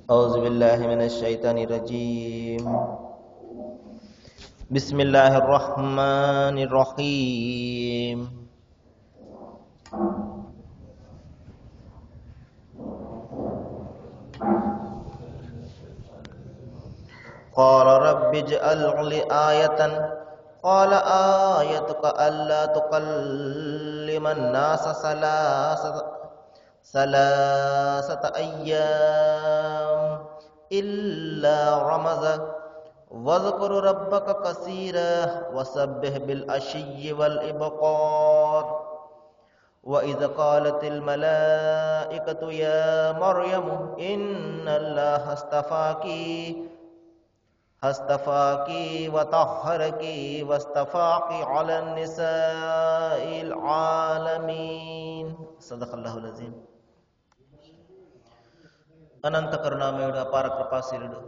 أعوذ بالله من الشيطان الرجيم. بسم الله الرحمن الرحيم. قال رب اجعل لي آية قال آيتك ألا تكلم الناس ثلاثة أيام إلا رمزا واذكر ربك كثيرا وسبح بالعشي والإبكار وإذ قالت الملائكة يا مريم إن الله اصطفاك وطهرك واصطفاك على النساء العالمين. صدق الله العظيم. అనంత కరుణామయుడు, అపార కృపాశీలుడు,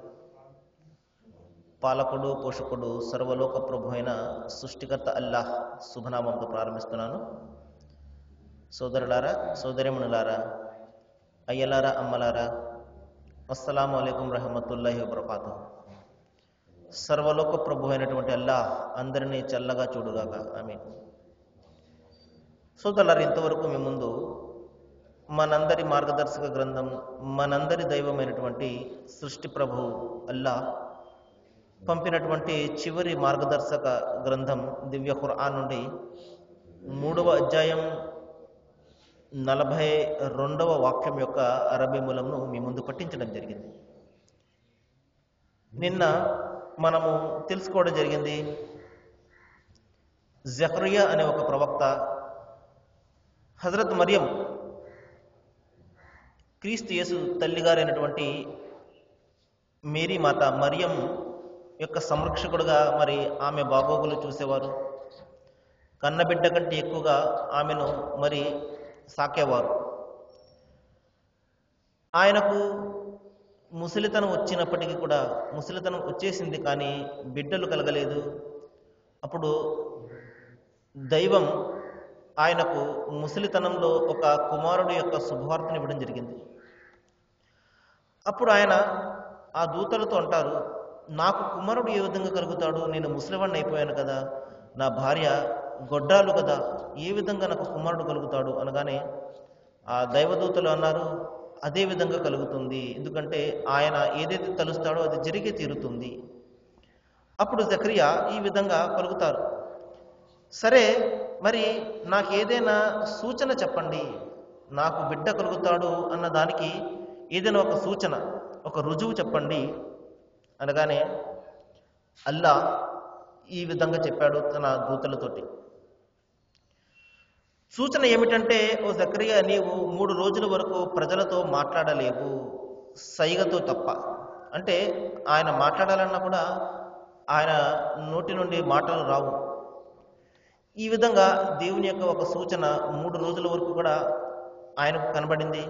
పాలకుడు, పోషకుడు, సర్వలోక ప్రభు అయిన సృష్టికర్త అల్లాహ్ శుభనామంతో ప్రారంభిస్తున్నాను. సోదరులారా, సోదరిమణులారా, అయ్యలారా, అమ్మలారా, అస్సలాము అలైకుం రహమతుల్లాహి వబరకాతుహు. సర్వలోక ప్రభు అయినటువంటి అల్లాహ్ అందరినీ చల్లగా చూడుగాక. ఆమీన్. సోదరులారా, ఇంతవరకు మీ ముందు మనందరి మార్గదర్శక గ్రంథం, మనందరి దైవమైనటువంటి సృష్టి ప్రభు అల్లాహ్ పంపినటువంటి చివరి మార్గదర్శక గ్రంథం దివ్య ఖురాన్ నుండి 3వ అధ్యాయం 42వ వాక్యం యొక్క అరబీ మూలంను మీ ముందు పట్టించడం జరిగింది. నిన్న మనము తెలుసుకోవడం జరిగింది, జకరియా అనే ఒక ప్రవక్త హజరత్ మరియం, క్రీస్తు యేసు తల్లిగారైనటువంటి మేరీ మాత మరియం యొక్క సంరక్షకుడుగా మరి ఆమె బాగోగులు చూసేవారు. కన్నబిడ్డ కంటే ఎక్కువగా ఆమెను మరి సాకేవారు. ఆయనకు ముసలితనం వచ్చినప్పటికీ కూడా, ముసలితనం వచ్చేసింది కానీ బిడ్డలు కలగలేదు. అప్పుడు దైవం ఆయనకు ముసలితనంలో ఒక కుమారుడు యొక్క శుభవార్తను ఇవ్వడం జరిగింది. అప్పుడు ఆయన ఆ దూతలతో అంటారు, నాకు కుమారుడు ఏ విధంగా కలుగుతాడు? నేను ముసలివాడిని అయిపోయాను కదా, నా భార్య గొడ్రాలు కదా, ఏ విధంగా నాకు కుమారుడు కలుగుతాడు అనగానే ఆ దైవదూతలు అన్నారు, అదే విధంగా కలుగుతుంది, ఎందుకంటే ఆయన ఏదైతే తలుస్తాడో అది జరిగే తీరుతుంది. అప్పుడు జకరియా ఈ విధంగా పలుకుతారు, సరే మరి నాకు ఏదైనా సూచన చెప్పండి, నాకు బిడ్డ కలుగుతాడు అన్న దానికి ఏదైనా ఒక సూచన, ఒక రుజువు చెప్పండి అనగానే అల్లా ఈ విధంగా చెప్పాడు తన దూతలతోటి. సూచన ఏమిటంటే, ఓ జకరియా, నీవు 3 రోజుల వరకు ప్రజలతో మాట్లాడలేవు, సైగతో తప్ప. అంటే ఆయన మాట్లాడాలన్నా కూడా ఆయన నోటి నుండి మాటలు రావు. ఈ విధంగా దేవుని యొక్క ఒక సూచన 3 రోజుల వరకు కూడా ఆయనకు కనబడింది.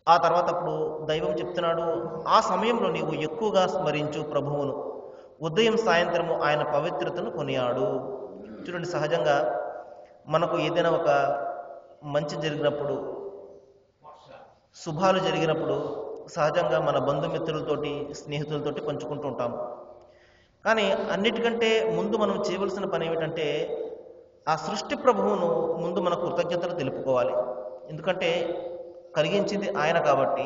ఆ తర్వాత అప్పుడు దైవం చెప్తున్నాడు, ఆ సమయంలో నీవు ఎక్కువగా స్మరించు ప్రభువును, ఉదయం సాయంత్రము ఆయన పవిత్రతను కొనియాడు. చూడండి, సహజంగా మనకు ఏదైనా ఒక మంచి జరిగినప్పుడు, శుభాలు జరిగినప్పుడు సహజంగా మన బంధుమిత్రులతోటి, స్నేహితులతోటి పంచుకుంటూ ఉంటాము. కానీ అన్నిటికంటే ముందు మనం చేయవలసిన పని ఏమిటంటే, ఆ సృష్టి ప్రభువును ముందు మన కృతజ్ఞతలు తెలుపుకోవాలి. ఎందుకంటే కలిగించింది ఆయన కాబట్టి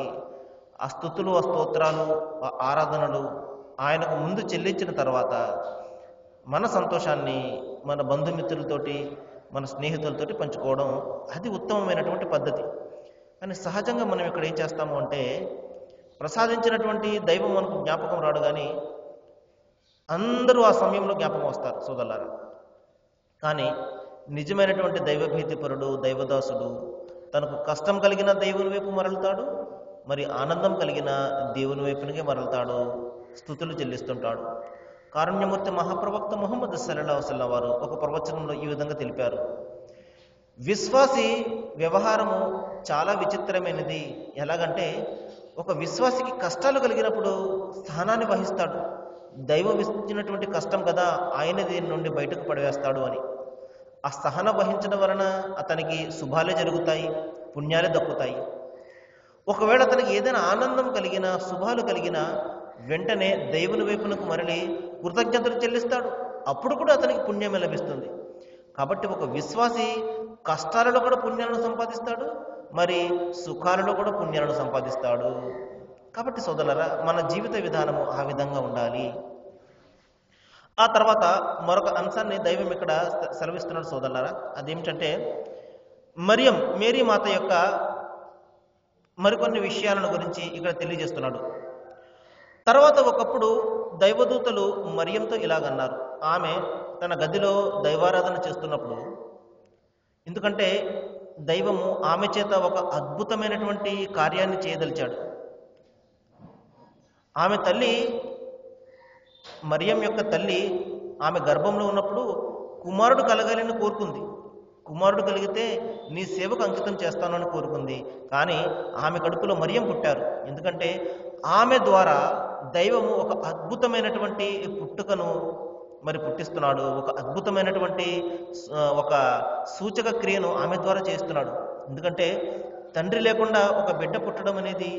ఆ స్తుతులు, ఆ స్తోత్రాలు, ఆ ఆరాధనలు ఆయనకు ముందు చెల్లించిన తర్వాత మన సంతోషాన్ని మన బంధుమిత్రులతోటి, మన స్నేహితులతోటి పంచుకోవడం అది ఉత్తమమైనటువంటి పద్ధతి. కానీ సహజంగా మనం ఇక్కడ ఏం చేస్తాము అంటే, ప్రసాదించినటువంటి దైవం మనకు జ్ఞాపకం రాడు, కానీ అందరూ ఆ సమయంలో జ్ఞాపకం వస్తారు సోదరులారా. కానీ నిజమైనటువంటి దైవభీతిపరుడు, దైవదాసుడు తనకు కష్టం కలిగిన దేవుని వైపు మరలుతాడు, మరి ఆనందం కలిగిన దేవుని వైపునికే మరలుతాడు, స్తుతులు చెల్లిస్తుంటాడు. కారుణ్యమూర్తి మహాప్రవక్త ముహమ్మద్ సల్లల్లాహు అలైహి వసల్లం వారు ఒక ప్రవచనంలో ఈ విధంగా తెలిపారు, విశ్వాసి వ్యవహారము చాలా విచిత్రమైనది. ఎలాగంటే, ఒక విశ్వాసికి కష్టాలు కలిగినప్పుడు స్థానాన్ని వహిస్తాడు, దైవం ఇచ్చినటువంటి కష్టం కదా, ఆయన దీని నుండి బయటకు పడవేస్తాడు అని. ఆ సహన వహించడం వలన అతనికి శుభాలే జరుగుతాయి, పుణ్యాలే దక్కుతాయి. ఒకవేళ అతనికి ఏదైనా ఆనందం కలిగినా, శుభాలు కలిగినా వెంటనే దేవుని వైపునకు మరలి కృతజ్ఞతలు చెల్లిస్తాడు. అప్పుడు కూడా అతనికి పుణ్యమే లభిస్తుంది. కాబట్టి ఒక విశ్వాసి కష్టాలలో కూడా పుణ్యాలను సంపాదిస్తాడు, మరి సుఖాలలో కూడా పుణ్యాలను సంపాదిస్తాడు. కాబట్టి సోదరులారా, మన జీవిత విధానము ఆ విధంగా ఉండాలి. ఆ తర్వాత మరొక అంశాన్ని దైవం ఇక్కడ సెలవిస్తున్నాడు సోదరులారా. అదేమిటంటే మరియం, మేరీ మాత యొక్క మరికొన్ని విషయాలను గురించి ఇక్కడ తెలియజేస్తున్నాడు. తర్వాత ఒకప్పుడు దైవదూతలు మరియంతో ఇలాగన్నారు. ఆమె తన గదిలో దైవారాధన చేస్తున్నప్పుడు, ఎందుకంటే దైవము ఆమె చేత ఒక అద్భుతమైనటువంటి కార్యాన్ని చేయదలిచాడు. ఆమె తల్లి, మరియం యొక్క తల్లి, ఆమె గర్భంలో ఉన్నప్పుడు కుమారుడు కలగాలని కోరుకుంది. కుమారుడు కలిగితే నీ సేవకు అంకితం చేస్తాను అని కోరుకుంది. కానీ ఆమె కడుపులో మరియం పుట్టారు. ఎందుకంటే ఆమె ద్వారా దైవము ఒక అద్భుతమైనటువంటి పుట్టుకను మరి పుట్టిస్తున్నాడు. ఒక అద్భుతమైనటువంటి ఒక సూచక క్రియను ఆమె ద్వారా చేస్తున్నాడు. ఎందుకంటే తండ్రి లేకుండా ఒక బిడ్డ పుట్టడం అనేది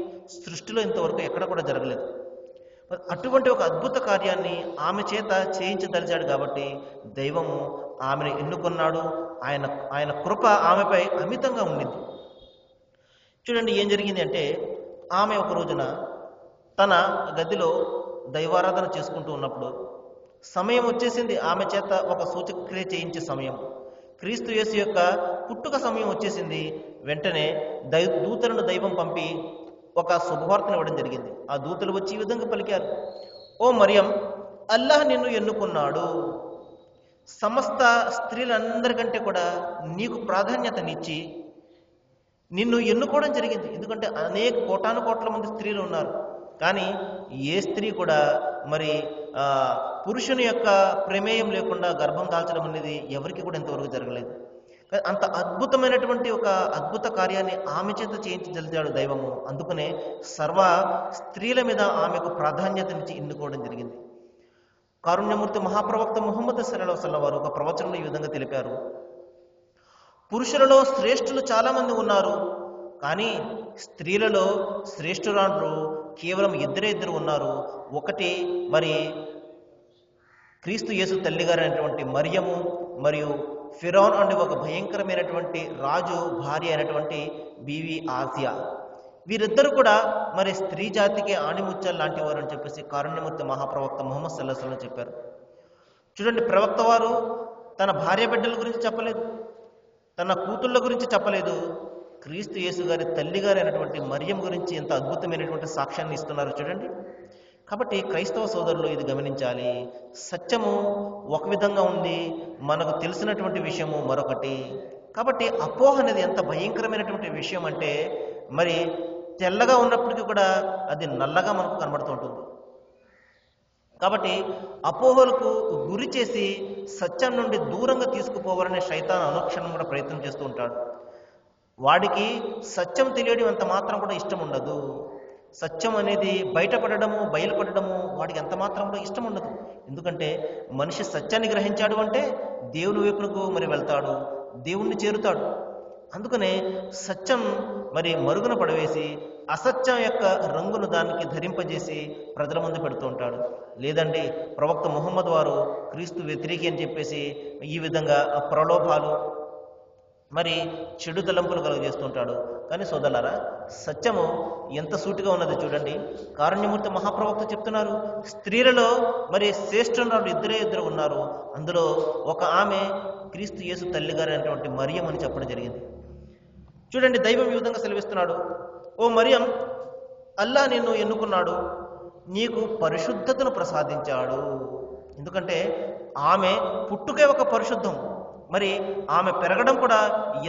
సృష్టిలో ఇంతవరకు ఎక్కడ కూడా జరగలేదు. అటువంటి ఒక అద్భుత కార్యాన్ని ఆమె చేత చేయించదలిచాడు. కాబట్టి దైవము ఆమెను ఎన్నుకున్నాడు. ఆయన కృప ఆమెపై అమితంగా ఉండింది. చూడండి ఏం జరిగింది అంటే, ఆమె ఒక రోజున తన గదిలో దైవారాధన చేసుకుంటూ ఉన్నప్పుడు సమయం వచ్చేసింది. ఆమె చేత ఒక సూచక క్రియ చేయించే సమయం, క్రీస్తు యేసు యొక్క పుట్టుక సమయం వచ్చేసింది. వెంటనే దూతలను దైవం పంపి ఒక శుభవార్తను ఇవ్వడం జరిగింది. ఆ దూతలు వచ్చి ఈ విధంగా పలికారు: ఓ మరియం, అల్లాహ్ నిన్ను ఎన్నుకున్నాడు. సమస్త స్త్రీలందరికంటే కూడా నీకు ప్రాధాన్యతనిచ్చి నిన్ను ఎన్నుకోవడం జరిగింది. ఎందుకంటే అనేక కోటాను కోట్ల మంది స్త్రీలు ఉన్నారు. కానీ ఏ స్త్రీ కూడా మరి పురుషుని యొక్క ప్రమేయం లేకుండా గర్భం దాల్చడం అనేది ఎవరికి కూడా ఇంతవరకు జరగలేదు. అంత అద్భుతమైనటువంటి ఒక అద్భుత కార్యాన్ని ఆమె చేత చేయించగలిగాడు దైవము. అందుకనే సర్వ స్త్రీల మీద ఆమెకు ప్రాధాన్యతనిచ్చి ఎన్నుకోవడం జరిగింది. కారుణ్యమూర్తి మహాప్రవక్త ముహమ్మద్ సల్లల్లాహు అలైహి వసల్లం వారు ఒక ప్రవచనంలో ఈ విధంగా తెలిపారు: పురుషులలో శ్రేష్ఠులు చాలా మంది ఉన్నారు, కానీ స్త్రీలలో శ్రేష్ఠురాండ్రు కేవలం ఇద్దరు ఉన్నారు. ఒకటి మరి క్రీస్తు యేసు తల్లిగారు అయినటువంటి మరియము, మరియు ఫిరౌన్ అనే ఒక భయంకరమైనటువంటి రాజు భార్య అయినటువంటి బీవి ఆసియా. వీరిద్దరు కూడా మరి స్త్రీ జాతికి ఆణిముత్యాలు లాంటి వారు అని చెప్పేసి కారుణ్యమూర్తి మహాప్రవక్త ముహమ్మద్ సల్లల్లాహు అలైహి వసల్లం చెప్పారు. చూడండి, ప్రవక్త వారు తన భార్య బిడ్డల గురించి చెప్పలేదు, తన కూతుళ్ళ గురించి చెప్పలేదు. క్రీస్తు యేసు గారి తల్లిగారు అయినటువంటి మరియం గురించి ఎంత అద్భుతమైనటువంటి సాక్ష్యాన్ని ఇస్తున్నారు చూడండి. కాబట్టి క్రైస్తవ సోదరులు ఇది గమనించాలి. సత్యము ఒక విధంగా ఉంది, మనకు తెలిసినటువంటి విషయము మరొకటి. కాబట్టి అపోహ అనేది ఎంత భయంకరమైనటువంటి విషయం అంటే, మరి తెల్లగా ఉన్నప్పటికీ కూడా అది నల్లగా మనకు కనబడుతూ ఉంటుంది. కాబట్టి అపోహలకు గురి చేసి సత్యం నుండి దూరంగా తీసుకుపోవాలనే శైతాను అనుక్షణం కూడా ప్రయత్నం చేస్తూ ఉంటాడు. వాడికి సత్యం తెలియడం అంత మాత్రం కూడా ఇష్టం ఉండదు. సత్యం అనేది బయలుపడడము వాడికి ఎంత మాత్రం కూడా ఇష్టం ఉండదు. ఎందుకంటే మనిషి సత్యాన్ని గ్రహించాడు అంటే దేవుని వైపునకు మరి వెళ్తాడు, దేవుణ్ణి చేరుతాడు. అందుకనే సత్యం మరి మరుగున పడవేసి అసత్యం యొక్క రంగును దానికి ధరింపజేసి ప్రజల ముందు పెడుతూ ఉంటాడు. లేదండి, ప్రవక్త ముహమ్మద్ వారు క్రీస్తు వ్యతిరేకి అని చెప్పేసి ఈ విధంగా ప్రలోభాలు మరి చెడు తలంపులు కలుగజేస్తుంటాడు. కానీ సోదరులారా, సత్యము ఎంత సూటిగా ఉన్నది చూడండి. కారుణ్యమూర్తి మహాప్రవక్త చెప్తున్నారు, స్త్రీలలో మరి శ్రేష్ఠురాలు ఇద్దరు ఉన్నారు. అందులో ఒక ఆమె క్రీస్తు యేసు తల్లిగారు అనేటువంటి మరియం అని చెప్పడం జరిగింది. చూడండి, దైవం ఈ విధంగా సెలవిస్తున్నాడు: ఓ మరియం, అల్లాహ్ నిన్ను ఎన్నుకున్నాడు, నీకు పరిశుద్ధతను ప్రసాదించాడు. ఎందుకంటే ఆమె పుట్టుకే ఒక పరిశుద్ధం. మరి ఆమె పెరగడం కూడా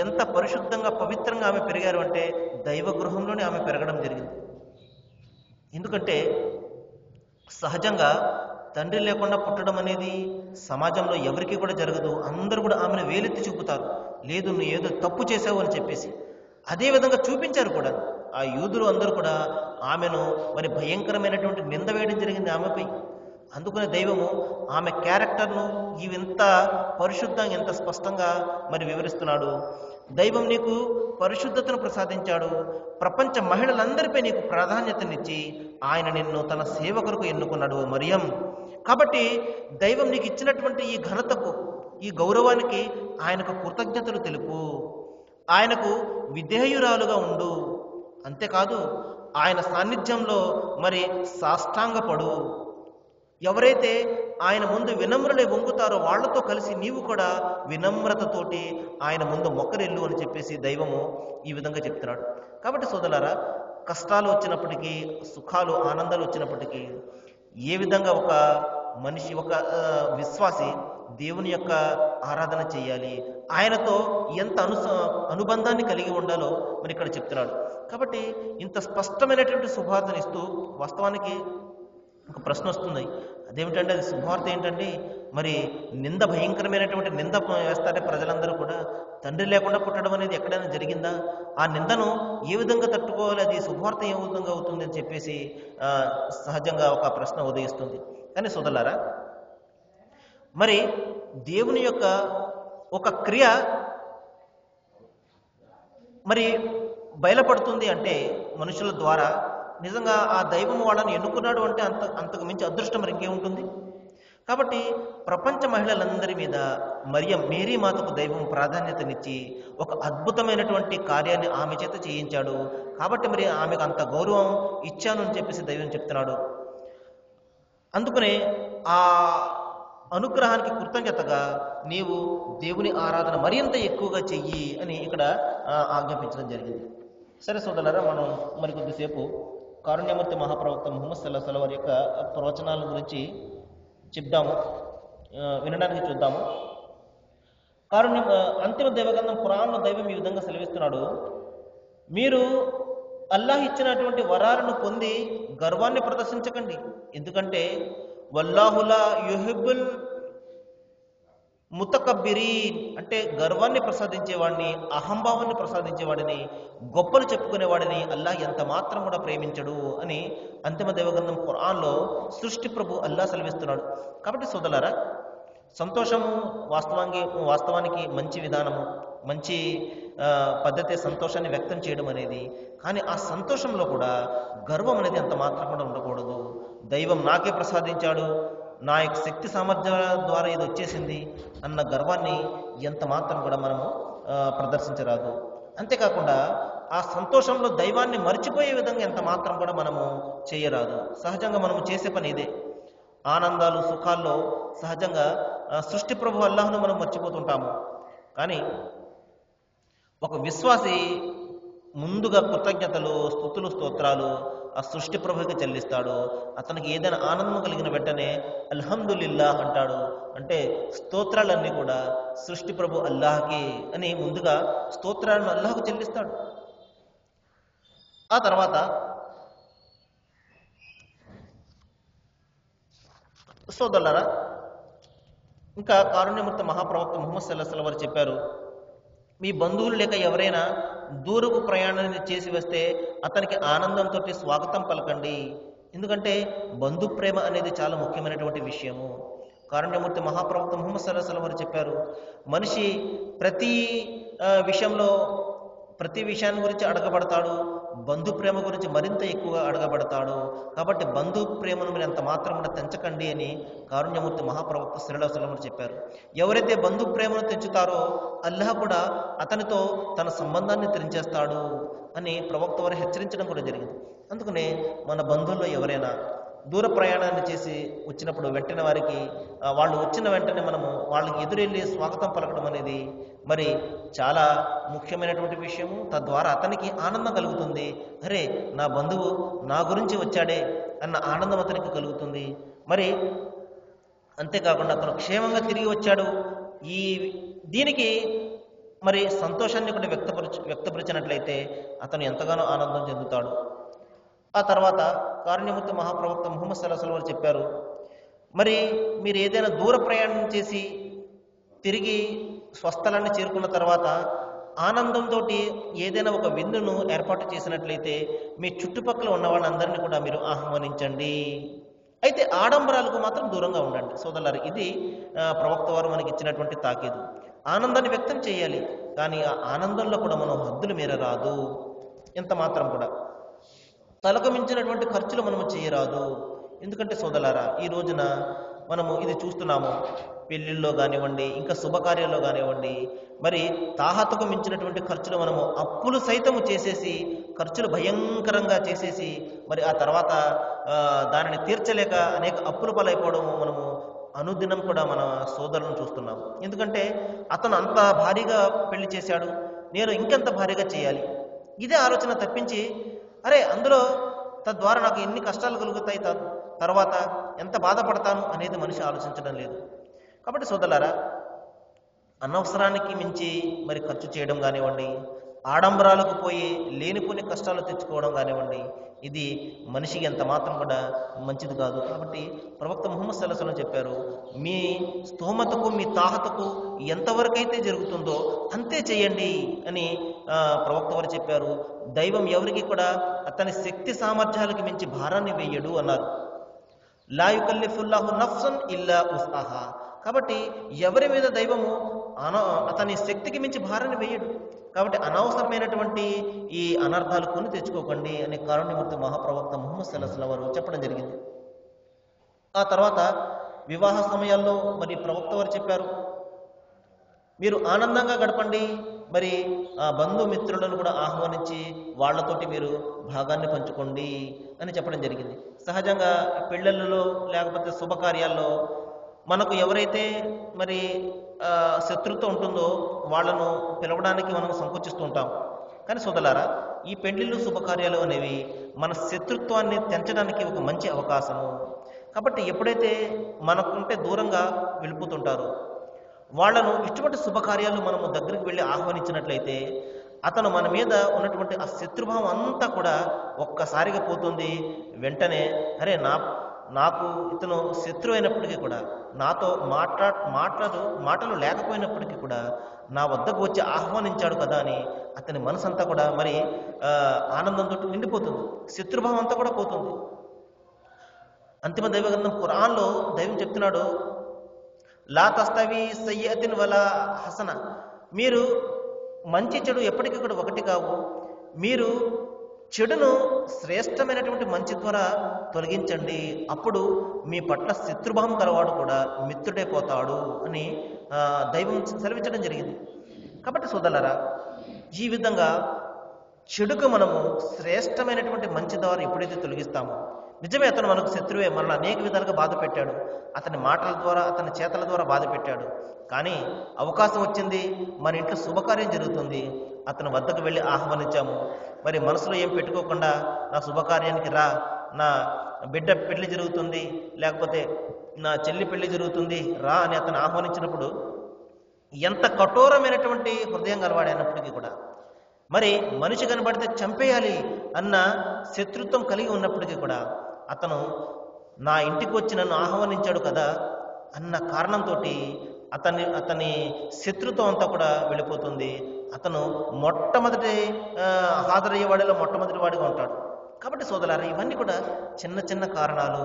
ఎంత పరిశుద్ధంగా పవిత్రంగా ఆమె పెరిగారు అంటే దైవ గృహంలోనే ఆమె పెరగడం జరిగింది. ఎందుకంటే సహజంగా తండ్రి లేకుండా పుట్టడం అనేది సమాజంలో ఎవరికి కూడా జరగదు. అందరూ కూడా ఆమెను వేలెత్తి చూపుతారు, లేదు నువ్వు ఏదో తప్పు చేసావు అని చెప్పేసి. అదే విధంగా చూపించారు కూడా. ఆ యూదులు అందరూ కూడా ఆమెను మరి భయంకరమైనటువంటి నింద వేయడం జరిగింది ఆమెపై. అందుకనే దైవము ఆమె క్యారెక్టర్ను ఇంత పరిశుద్ధంగా ఎంత స్పష్టంగా మరి వివరిస్తున్నాడు. దైవం నీకు పరిశుద్ధతను ప్రసాదించాడు. ప్రపంచ మహిళలందరిపై నీకు ప్రాధాన్యతనిచ్చి ఆయన నిన్ను తన సేవకులకు ఎన్నుకున్నాడు మరియం. కాబట్టి దైవం నీకు ఇచ్చినటువంటి ఈ ఘనతకు, ఈ గౌరవానికి ఆయనకు కృతజ్ఞతలు తెలుపు. ఆయనకు విధేయురాలుగా ఉండు. అంతేకాదు ఆయన సాన్నిధ్యంలో మరి సాష్టాంగపడు. ఎవరైతే ఆయన ముందు వినమ్రులై వంగుతారో వాళ్లతో కలిసి నీవు కూడా వినమ్రతతోటి ఆయన ముందు మొక్కరిల్లు అని చెప్పేసి దైవము ఈ విధంగా చెప్తున్నాడు. కాబట్టి సోదరులారా, కష్టాలు వచ్చినప్పటికీ, సుఖాలు ఆనందాలు వచ్చినప్పటికీ ఏ విధంగా ఒక మనిషి, ఒక విశ్వాసి దేవుని యొక్క ఆరాధన చేయాలి, ఆయనతో ఎంత అనుబంధాన్ని కలిగి ఉండాలో మరి ఇక్కడ చెప్తున్నాడు. కాబట్టి ఇంత స్పష్టమైనటువంటి శుభవార్తను ఇస్తూ వాస్తవానికి ఒక ప్రశ్న వస్తుంది. అదేమిటంటే అది శుభవార్త ఏంటంటే, మరి నింద, భయంకరమైనటువంటి నింద వేస్తారే ప్రజలందరూ కూడా. తండ్రి లేకుండా పుట్టడం అనేది ఎక్కడైనా జరిగిందా? ఆ నిందను ఏ విధంగా తట్టుకోవాలి? అది శుభవార్త ఏ విధంగా అవుతుంది అని చెప్పేసి సహజంగా ఒక ప్రశ్న ఉదయిస్తుంది. కానీ సోదరులారా, మరి దేవుని యొక్క ఒక క్రియ మరి బయలుపడుతుంది అంటే మనుషుల ద్వారా. నిజంగా ఆ దైవం వాళ్ళని ఎన్నుకున్నాడు అంటే అంతకు మించి అదృష్టం మరి ఇంకేముంటుంది? కాబట్టి ప్రపంచ మహిళలందరి మీద మేరీ మాతకు దైవం ప్రాధాన్యతనిచ్చి ఒక అద్భుతమైనటువంటి కార్యాన్ని ఆమె చేత చేయించాడు. కాబట్టి మరి ఆమెకు అంత గౌరవం ఇచ్చాను అని చెప్పేసి దైవం చెప్తున్నాడు. అందుకనే ఆ అనుగ్రహానికి కృతజ్ఞతగా నీవు దేవుని ఆరాధన మరింత ఎక్కువగా చెయ్యి అని ఇక్కడ ఆజ్ఞాపించడం జరిగింది. సరే సోదరులారా, మనం మరికొద్దిసేపు కారుణ్యమూర్తి మహాప్రవక్త ముహమ్మద్ సల్లల్లాహు అలైహి వసల్లం వారి యొక్క ప్రవచనాల గురించి చెప్దాము, వినడానికి చూద్దాము. అంతిమ దైవగ్రంథం ఖురాన్లో దైవం ఈ విధంగా సెలవిస్తున్నాడు: మీరు అల్లాహ్ ఇచ్చినటువంటి వరాలను పొంది గర్వాన్ని ప్రదర్శించకండి, ఎందుకంటే వల్లాహులా యుహిబ్బుల్ ముతకబ్బిరీన్, అంటే గర్వాన్ని ప్రసాదించేవాడిని, అహంభావాన్ని ప్రసాదించేవాడిని, గొప్పలు చెప్పుకునేవాడిని అల్లాహ్ ఎంత మాత్రం కూడా ప్రేమించడు అని అంతిమ దైవగ్రంథం ఖురాన్లో సృష్టి ప్రభు అల్లాహ్ సెలవిస్తున్నాడు. కాబట్టి సోదరులారా, సంతోషము వాస్తవానికి మంచి విధానము, మంచి పద్ధతి సంతోషాన్ని వ్యక్తం చేయడం అనేది. కానీ ఆ సంతోషంలో కూడా గర్వం అనేది అంత మాత్రం కూడా ఉండకూడదు. దైవం నాకే ప్రసాదించాడు, నా యొక్క శక్తి సామర్థ్యాల ద్వారా ఇది వచ్చేసింది అన్న గర్వాన్ని ఎంత మాత్రం కూడా మనము ప్రదర్శించరాదు. అంతేకాకుండా ఆ సంతోషంలో దైవాన్ని మర్చిపోయే విధంగా ఎంత మాత్రం కూడా మనము చేయరాదు. సహజంగా మనము చేసే పని ఇదే. ఆనందాలు, సుఖాల్లో సహజంగా సృష్టి ప్రభు అల్లాహ్ను మనం మర్చిపోతుంటాము. కానీ ఒక విశ్వాసి ముందుగా కృతజ్ఞతలు, స్తుతులు, స్తోత్రాలు ఆ సృష్టి ప్రభుకి చెల్లిస్తాడు. అతనికి ఏదైనా ఆనందం కలిగిన వెంటనే అల్హమ్దులిల్లాహ్ అంటాడు. అంటే స్తోత్రాలన్నీ కూడా సృష్టి ప్రభు అల్లాహ్కి అని ముందుగా స్తోత్రాలను అల్లాహ్కు చెల్లిస్తాడు. ఆ తర్వాత సోదరులారా, ఇంకా కారుణ్యమూర్తి మహాప్రవక్త ముహమ్మద్ సల్లల్లాహు అలైహి వసల్లం వారు చెప్పారు: మీ బంధువులు లేక ఎవరైనా దూరపు ప్రయాణాన్ని చేసి వస్తే అతనికి ఆనందంతో స్వాగతం పలకండి, ఎందుకంటే బంధు ప్రేమ అనేది చాలా ముఖ్యమైనటువంటి విషయము. కారుణ్యమూర్తి మహాప్రవక్త ముహమ్మద్ సల్లల్లాహు అలైహి వసల్లం వారు చెప్పారు: మనిషి ప్రతి విషయాన్ని గురించి అడగబడతాడు, బంధు ప్రేమ గురించి మరింత ఎక్కువగా అడగబడతాడు. కాబట్టి బంధు ప్రేమను మీరు అంత మాత్రం కూడా తెంచకండి అని కారుణ్యమూర్తి మహాప్రవక్త సల్లల్లాహు అలైహి వసల్లం చెప్పారు. ఎవరైతే బంధు ప్రేమను తెంచుతారో అల్లాహ్ కూడా అతనితో తన సంబంధాన్ని తెంచేస్తాడు అని ప్రవక్త వారు హెచ్చరించడం కూడా జరిగింది. అందుకనే మన బంధువుల్లో ఎవరైనా దూర ప్రయాణాన్ని చేసి వచ్చినప్పుడు వెంటనే వారికి వాళ్ళు వచ్చిన వెంటనే మనము వాళ్ళకి ఎదురెళ్ళి స్వాగతం పలకడం అనేది మరి చాలా ముఖ్యమైనటువంటి విషయము. తద్వారా అతనికి ఆనందం కలుగుతుంది. అరే, నా బంధువు నా గురించి వచ్చాడే అన్న ఆనందం అతనికి కలుగుతుంది. మరి అంతేకాకుండా అతను క్షేమంగా తిరిగి వచ్చాడు, దీనికి మరి సంతోషాన్ని కూడా వ్యక్తపరిచినట్లయితే అతను ఎంతగానో ఆనందం చెందుతాడు. ఆ తర్వాత కారుణ్యమూర్తి మహాప్రవక్త ముహమ్మద్ సల్లల్లాహు అలైహి వసల్లం చెప్పారు: మరి మీరు ఏదైనా దూర ప్రయాణం చేసి తిరిగి స్వస్థలాన్ని చేరుకున్న తర్వాత ఆనందంతో ఏదైనా ఒక విందును ఏర్పాటు చేసినట్లయితే మీ చుట్టుపక్కల ఉన్న వాళ్ళందరినీ కూడా మీరు ఆహ్వానించండి. అయితే ఆడంబరాలకు మాత్రం దూరంగా ఉండండి. సోదరులారా, ఇది ప్రవక్త వారు మనకి ఇచ్చినటువంటి తాకీదు. ఆనందాన్ని వ్యక్తం చేయాలి, కానీ ఆ ఆనందంలో కూడా మనం హద్దులు మీరరాదు. ఎంత మాత్రం కూడా తలకు మించినటువంటి ఖర్చులు మనము చేయరాదు. ఎందుకంటే సోదరులారా, ఈ రోజున మనము ఇది చూస్తున్నాము. పెళ్ళిళ్ళలో కానివ్వండి, ఇంకా శుభకార్యాల్లో కానివ్వండి, మరి తాహతకు మించినటువంటి ఖర్చులు మనము అప్పులు సైతము చేసేసి, ఖర్చులు భయంకరంగా చేసేసి, మరి ఆ తర్వాత దానిని తీర్చలేక అనేక అప్పుల పాలైపోవడము మనము అనుదినం కూడా మన సోదరులను చూస్తున్నాం. ఎందుకంటే అతను అంత భారీగా పెళ్లి చేశాడు, నేను ఇంకెంత భారీగా చేయాలి, ఇదే ఆలోచన తప్పించి అరే అందులో తద్వారా నాకు ఎన్ని కష్టాలు కలుగుతాయి, తర్వాత ఎంత బాధపడతాను అనేది మనిషి ఆలోచించడం లేదు. కాబట్టి సోదరులారా, అనవసరానికి మించి మరి ఖర్చు చేయడం కానివ్వండి, ఆడంబరాలకు పోయి లేనిపోని కష్టాలు తెచ్చుకోవడం కానివ్వండి, ఇది మనిషికి ఎంత మాత్రం కూడా మంచిది కాదు. కాబట్టి ప్రవక్త ముహమ్మద్ సల్లల్లాహు అలైహి వసల్లం చెప్పారు, మీ స్తోమతకు మీ తాహతకు ఎంతవరకైతే జరుగుతుందో అంతే చేయండి అని ప్రవక్త వారు చెప్పారు. దైవం ఎవరికి కూడా అతని శక్తి సామర్థ్యాలకు మించి భారాన్ని వేయడు అన్నారు. లా యుకల్లిఫుల్లాహు నఫ్సన్ ఇల్లా ఉస్ఆహా. కాబట్టి ఎవరి మీద దైవము అతని శక్తికి మించి భారాన్ని వేయడు. కాబట్టి అనవసరమైనటువంటి ఈ అనర్థాలు కొని తెచ్చుకోకండి అనే కారుణ్యమూర్తి మహాప్రవక్త ముహమ్మద్ సల్లల్లాహు అలైహి వసల్లం వారు చెప్పడం జరిగింది. ఆ తర్వాత వివాహ సమయాల్లో మరి ప్రవక్త వారు చెప్పారు, మీరు ఆనందంగా గడపండి, మరి ఆ బంధుమిత్రులను కూడా ఆహ్వానించి వాళ్ళతోటి మీరు భాగాన్ని పంచుకోండి అని చెప్పడం జరిగింది. సహజంగా పెళ్ళిళ్ళలో లేకపోతే శుభకార్యాల్లో మనకు ఎవరైతే మరి శత్రుత్వం ఉంటుందో వాళ్ళను పిలవడానికి మనం సంకోచిస్తూ ఉంటాం. కానీ సోదరులారా, ఈ పెళ్లిళ్ళు శుభకార్యాలు అనేవి మన శత్రుత్వాన్ని తెంచడానికి ఒక మంచి అవకాశము. కాబట్టి ఎప్పుడైతే మనకుంటే దూరంగా వెళ్ళిపోతుంటారో వాళ్ళను ఇటువంటి శుభకార్యాలు మనము దగ్గరికి వెళ్ళి ఆహ్వానించినట్లయితే అతను మన మీద ఉన్నటువంటి ఆ శత్రుభావం అంతా కూడా ఒక్కసారిగా పోతుంది. వెంటనే అరే నాకు ఇతను శత్రు అయినప్పటికీ కూడా, నాతో మాటలు లేకపోయినప్పటికీ కూడా నా వద్దకు వచ్చి ఆహ్వానించాడు కదా అని అతని మనసంతా కూడా మరి ఆనందంతో నిండిపోతుంది, శత్రుభావం అంతా కూడా పోతుంది. అంతిమ దైవ గ్రంథం ఖురాన్లో దైవం చెప్తున్నాడు, లా తస్తవి సయ్యతిన్ వలా హసన. మీరు మంచి చెడు ఎప్పటికీ కూడా ఒకటి కావు. మీరు చెడును శ్రేష్టమైనటువంటి మంచి ద్వారా తొలగించండి, అప్పుడు మీ పట్ల శత్రుభావం కలవాడు కూడా మిత్రుడైపోతాడు అని దైవం సెలవించడం జరిగింది. కాబట్టి సోదరులారా, ఈ విధంగా చెడుకు మనము శ్రేష్టమైనటువంటి మంచి ద్వారా ఎప్పుడైతే తొలగిస్తామో, నిజమే అతను మనకు శత్రువే, మనల్ని అనేక విధాలుగా బాధ పెట్టాడు, అతని మాటల ద్వారా అతని చేతల ద్వారా బాధ పెట్టాడు, కానీ అవకాశం వచ్చింది, మన ఇంట్లో శుభకార్యం జరుగుతుంది, అతని వద్దకు వెళ్ళి ఆహ్వానించాము, మరి మనసులో ఏం పెట్టుకోకుండా నా శుభకార్యానికి రా, నా బిడ్డ పెళ్లి జరుగుతుంది, లేకపోతే నా చెల్లి పెళ్లి జరుగుతుంది రా అని అతను ఆహ్వానించినప్పుడు ఎంత కఠోరమైనటువంటి హృదయం కలవాడైనప్పటికీ కూడా, మరి మనిషి కనబడితే చంపేయాలి అన్న శత్రుత్వం కలిగి ఉన్నప్పటికీ కూడా అతను నా ఇంటికి వచ్చి నన్ను ఆహ్వానించాడు కదా అన్న కారణంతో అతని శత్రుత్వం అంతా కూడా వెళ్ళిపోతుంది. అతను మొట్టమొదటి హాజరయ్యేవాడిలో మొట్టమొదటి వాడిగా ఉంటాడు. కాబట్టి సోదరులారా, ఇవన్నీ కూడా చిన్న చిన్న కారణాలు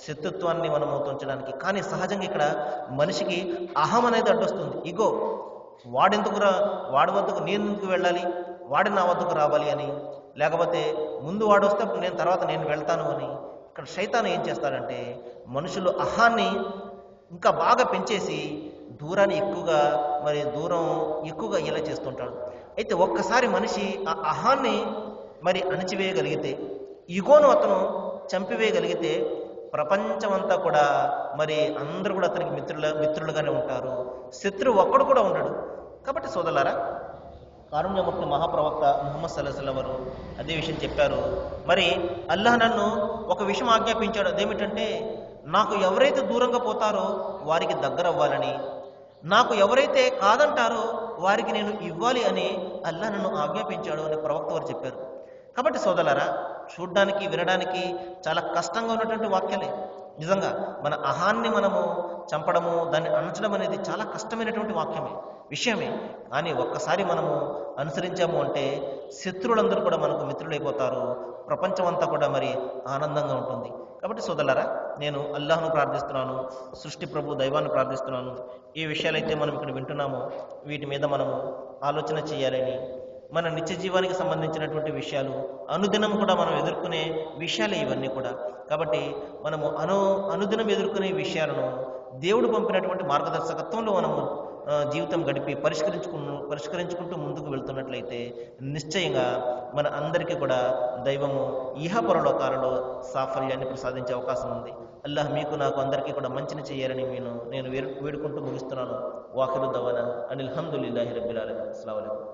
శత్రుత్వాన్ని మనం ఉంచడానికి. కానీ సహజంగా ఇక్కడ మనిషికి అహం అనేది అడ్డొస్తుంది. ఇగో వాడెందుకురా, వాడి వద్దకు నేను ఎందుకు వెళ్ళాలి, వాడి నా వద్దకు రావాలి అని, లేకపోతే ముందు వాడు వస్తే తర్వాత నేను వెళ్తాను అని. ఇక్కడ శైతాను ఏం చేస్తాడంటే మనుషులు అహాన్ని ఇంకా బాగా పెంచేసి దూరం ఎక్కువగా ఇలా చేస్తుంటాడు. అయితే ఒక్కసారి మనిషి ఆ అహాన్ని మరి అణిచివేయగలిగితే, ఇగోను అతను చంపివేయగలిగితే ప్రపంచమంతా కూడా మరి అందరూ కూడా అతనికి మిత్రులుగానే ఉంటారు, శత్రువు ఒక్కడు కూడా ఉండడు. కాబట్టి సోదరులారా, కారుణ్యమూర్తి మహాప్రవక్త ముహమ్మద్ సల్లల్లాహు అలైహి వసల్లం వారు అదే విషయం చెప్పారు. మరి అల్లాహ్ నన్ను ఒక విషయం ఆజ్ఞాపించాడు, అదేమిటంటే నాకు ఎవరైతే దూరంగా పోతారో వారికి దగ్గర అవ్వాలని, నాకు ఎవరైతే కాదంటారో వారికి నేను ఇవ్వాలి అని అల్లాహ్ నన్ను ఆజ్ఞాపించాడు అని ప్రవక్త వారు చెప్పారు. కాబట్టి సోదరులారా, చూడ్డానికి వినడానికి చాలా కష్టంగా ఉన్నటువంటి వాక్యాలే. నిజంగా మన అహాన్ని మనము చంపడము, దాన్ని అణచడం అనేది చాలా కష్టమైనటువంటి విషయమే. కానీ ఒక్కసారి మనము అనుసరించాము అంటే శత్రువులందరూ కూడా మనకు మిత్రులైపోతారు, ప్రపంచం అంతా కూడా మరి ఆనందంగా ఉంటుంది. కాబట్టి సోదరులారా, నేను అల్లాహ్ను ప్రార్థిస్తున్నాను, సృష్టి ప్రభు దైవాన్ని ప్రార్థిస్తున్నాను. ఏ విషయాలైతే మనం ఇక్కడ వింటున్నామో వీటి మీద మనము ఆలోచన చేయాలని, మన నిత్య జీవానికి సంబంధించినటువంటి విషయాలు, అనుదినం కూడా మనం ఎదుర్కొనే విషయాలే ఇవన్నీ కూడా. కాబట్టి మనము అనుదినం ఎదుర్కొనే విషయాలను దేవుడు పంపినటువంటి మార్గదర్శకత్వంలో మనము జీవితం గడిపి పరిష్కరించుకుంటూ ముందుకు వెళ్తున్నట్లయితే నిశ్చయంగా మన అందరికీ కూడా దైవము ఇహపరలోకాలలో సాఫల్యాన్ని ప్రసాదించే అవకాశం ఉంది. అల్లాహ్ మీకు నాకు అందరికీ కూడా మంచిని చేయాలని నేను వేడుకుంటూ ముగిస్తున్నాను. వాఖిరు దవానా అనిల్ హమ్దులిల్లాహి రబ్బిల్ ఆలమీన్. అస్సలాము అలైకుం.